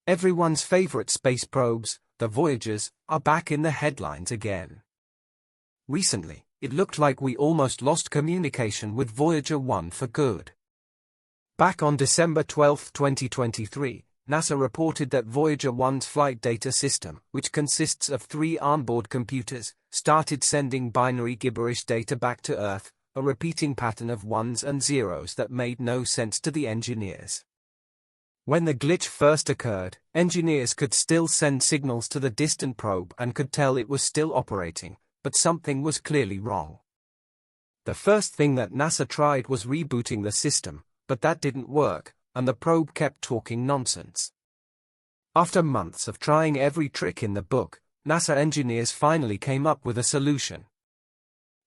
Everyone's favorite space probes, the Voyagers, are back in the headlines again. Recently, it looked like we almost lost communication with Voyager 1 for good. Back on December 12, 2023, NASA reported that Voyager 1's flight data system, which consists of 3 onboard computers, started sending binary gibberish data back to Earth, a repeating pattern of ones and zeros that made no sense to the engineers. When the glitch first occurred, engineers could still send signals to the distant probe and could tell it was still operating, but something was clearly wrong. The first thing that NASA tried was rebooting the system, but that didn't work, and the probe kept talking nonsense. After months of trying every trick in the book, NASA engineers finally came up with a solution.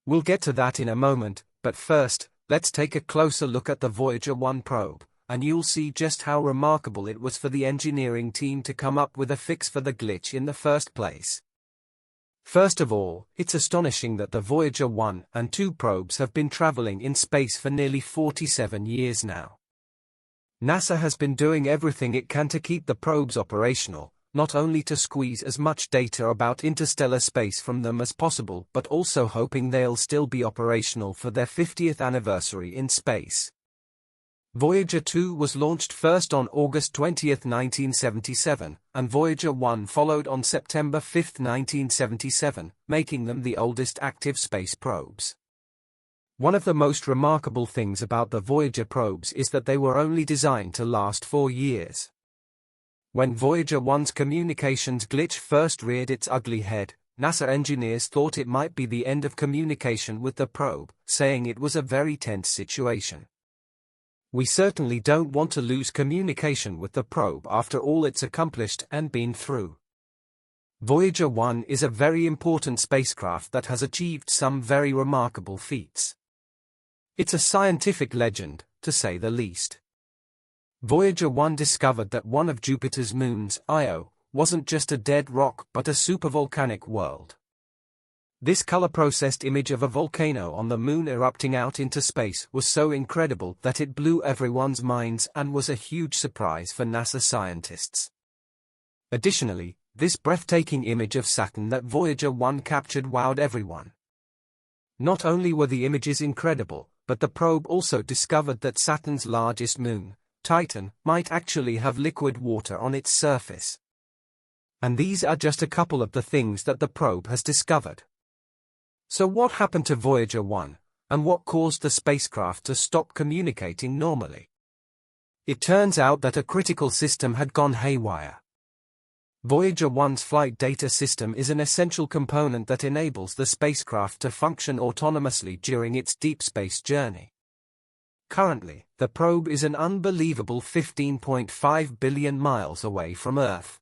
We'll get to that in a moment, but first, let's take a closer look at the Voyager 1 probe, and you'll see just how remarkable it was for the engineering team to come up with a fix for the glitch in the first place. First of all, it's astonishing that the Voyager 1 and 2 probes have been traveling in space for nearly 47 years now. NASA has been doing everything it can to keep the probes operational, not only to squeeze as much data about interstellar space from them as possible, but also hoping they'll still be operational for their 50th anniversary in space. Voyager 2 was launched first on August 20, 1977, and Voyager 1 followed on September 5, 1977, making them the oldest active space probes. One of the most remarkable things about the Voyager probes is that they were only designed to last 4 years. When Voyager 1's communications glitch first reared its ugly head, NASA engineers thought it might be the end of communication with the probe, saying it was a very tense situation. We certainly don't want to lose communication with the probe after all it's accomplished and been through. Voyager 1 is a very important spacecraft that has achieved some very remarkable feats. It's a scientific legend, to say the least. Voyager 1 discovered that one of Jupiter's moons, Io, wasn't just a dead rock but a supervolcanic world. This color-processed image of a volcano on the moon erupting out into space was so incredible that it blew everyone's minds and was a huge surprise for NASA scientists. Additionally, this breathtaking image of Saturn that Voyager 1 captured wowed everyone. Not only were the images incredible, but the probe also discovered that Saturn's largest moon, Titan, might actually have liquid water on its surface. And these are just a couple of the things that the probe has discovered. So what happened to Voyager 1, and what caused the spacecraft to stop communicating normally? It turns out that a critical system had gone haywire. Voyager 1's flight data system is an essential component that enables the spacecraft to function autonomously during its deep space journey. Currently, the probe is an unbelievable 15.5 billion miles away from Earth.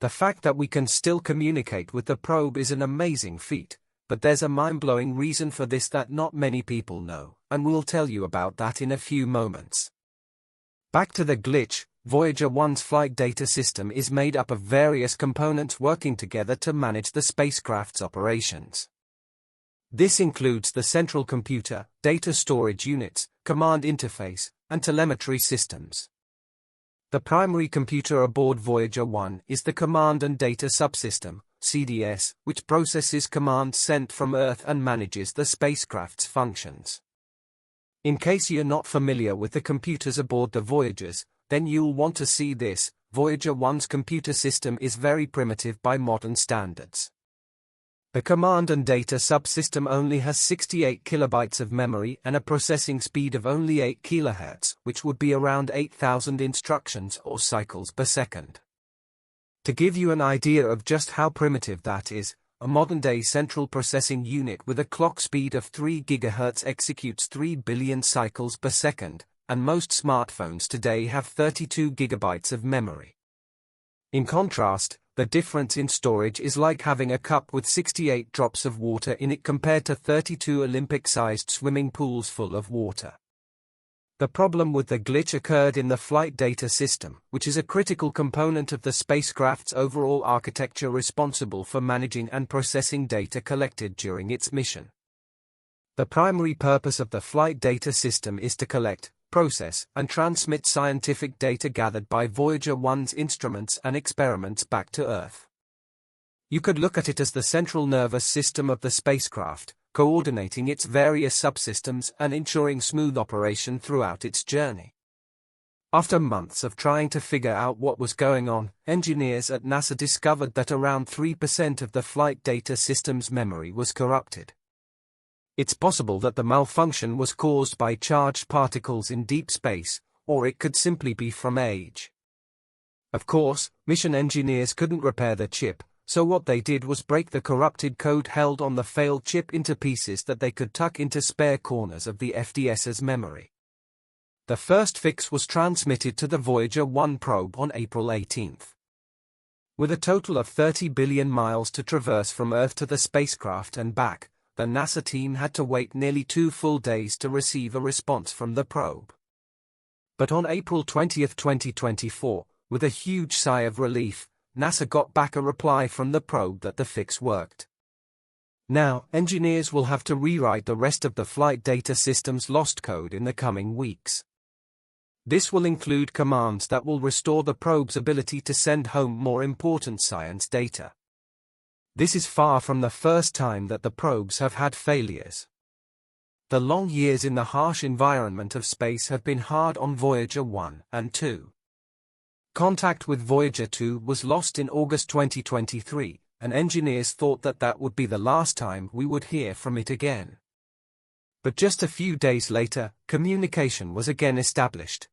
The fact that we can still communicate with the probe is an amazing feat. But there's a mind-blowing reason for this that not many people know, and we'll tell you about that in a few moments. Back to the glitch, Voyager 1's flight data system is made up of various components working together to manage the spacecraft's operations. This includes the central computer, data storage units, command interface, and telemetry systems. The primary computer aboard Voyager 1 is the Command and Data Subsystem, CDS, which processes commands sent from Earth and manages the spacecraft's functions. In case you're not familiar with the computers aboard the Voyagers, then you'll want to see this. Voyager 1's computer system is very primitive by modern standards. The Command and Data Subsystem only has 68 kilobytes of memory and a processing speed of only 8 kHz, which would be around 8,000 instructions or cycles per second. To give you an idea of just how primitive that is, a modern-day central processing unit with a clock speed of 3 GHz executes 3 billion cycles per second, and most smartphones today have 32 GB of memory. In contrast, the difference in storage is like having a cup with 68 drops of water in it compared to 32 Olympic-sized swimming pools full of water. The problem with the glitch occurred in the flight data system, which is a critical component of the spacecraft's overall architecture responsible for managing and processing data collected during its mission. The primary purpose of the flight data system is to collect, process and transmit scientific data gathered by Voyager 1's instruments and experiments back to Earth. You could look at it as the central nervous system of the spacecraft, coordinating its various subsystems and ensuring smooth operation throughout its journey. After months of trying to figure out what was going on, engineers at NASA discovered that around 3% of the flight data system's memory was corrupted. It's possible that the malfunction was caused by charged particles in deep space, or it could simply be from age. Of course, mission engineers couldn't repair the chip, so what they did was break the corrupted code held on the failed chip into pieces that they could tuck into spare corners of the FDS's memory. The first fix was transmitted to the Voyager 1 probe on April 18. With a total of 30 billion miles to traverse from Earth to the spacecraft and back, the NASA team had to wait nearly 2 full days to receive a response from the probe. But on April 20, 2024, with a huge sigh of relief, NASA got back a reply from the probe that the fix worked. Now, engineers will have to rewrite the rest of the flight data system's lost code in the coming weeks. This will include commands that will restore the probe's ability to send home more important science data. This is far from the first time that the probes have had failures. The long years in the harsh environment of space have been hard on Voyager 1 and 2. Contact with Voyager 2 was lost in August 2023, and engineers thought that that would be the last time we would hear from it again. But just a few days later, communication was again established.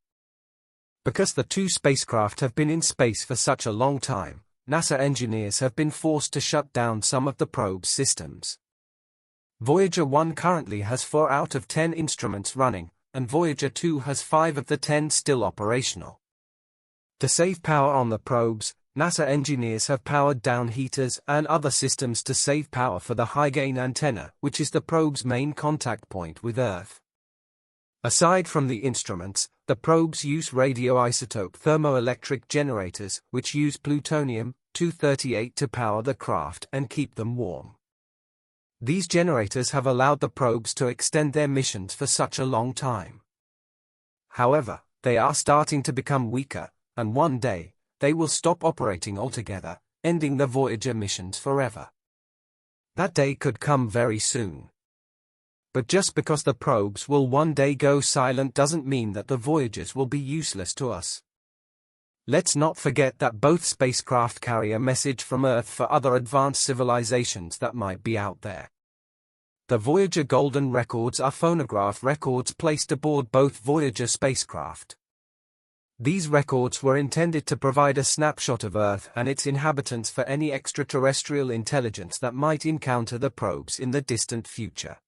Because the 2 spacecraft have been in space for such a long time, NASA engineers have been forced to shut down some of the probe's systems. Voyager 1 currently has 4 out of 10 instruments running, and Voyager 2 has 5 of the 10 still operational. To save power on the probes, NASA engineers have powered down heaters and other systems to save power for the high-gain antenna, which is the probe's main contact point with Earth. Aside from the instruments, the probes use radioisotope thermoelectric generators, which use plutonium-238 to power the craft and keep them warm. These generators have allowed the probes to extend their missions for such a long time. However, they are starting to become weaker, and one day, they will stop operating altogether, ending the Voyager missions forever. That day could come very soon. But just because the probes will one day go silent doesn't mean that the Voyagers will be useless to us. Let's not forget that both spacecraft carry a message from Earth for other advanced civilizations that might be out there. The Voyager Golden Records are phonograph records placed aboard both Voyager spacecraft. These records were intended to provide a snapshot of Earth and its inhabitants for any extraterrestrial intelligence that might encounter the probes in the distant future.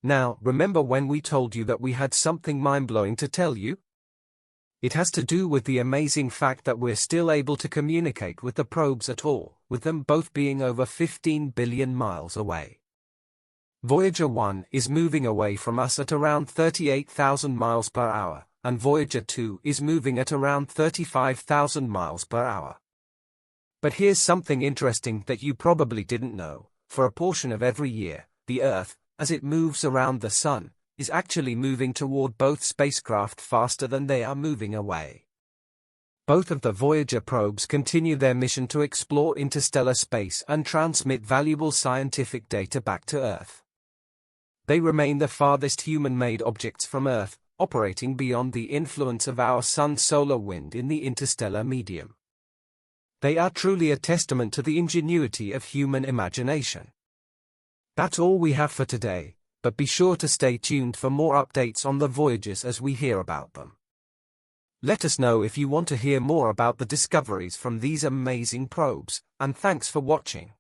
Now, remember when we told you that we had something mind-blowing to tell you? It has to do with the amazing fact that we're still able to communicate with the probes at all, with them both being over 15 billion miles away. Voyager 1 is moving away from us at around 38,000 miles per hour, and Voyager 2 is moving at around 35,000 miles per hour. But here's something interesting that you probably didn't know. For a portion of every year, the Earth, as it moves around the Sun, is actually moving toward both spacecraft faster than they are moving away. Both of the Voyager probes continue their mission to explore interstellar space and transmit valuable scientific data back to Earth. They remain the farthest human-made objects from Earth, operating beyond the influence of our Sun's solar wind in the interstellar medium. They are truly a testament to the ingenuity of human imagination. That's all we have for today, but be sure to stay tuned for more updates on the Voyagers as we hear about them. Let us know if you want to hear more about the discoveries from these amazing probes, and thanks for watching.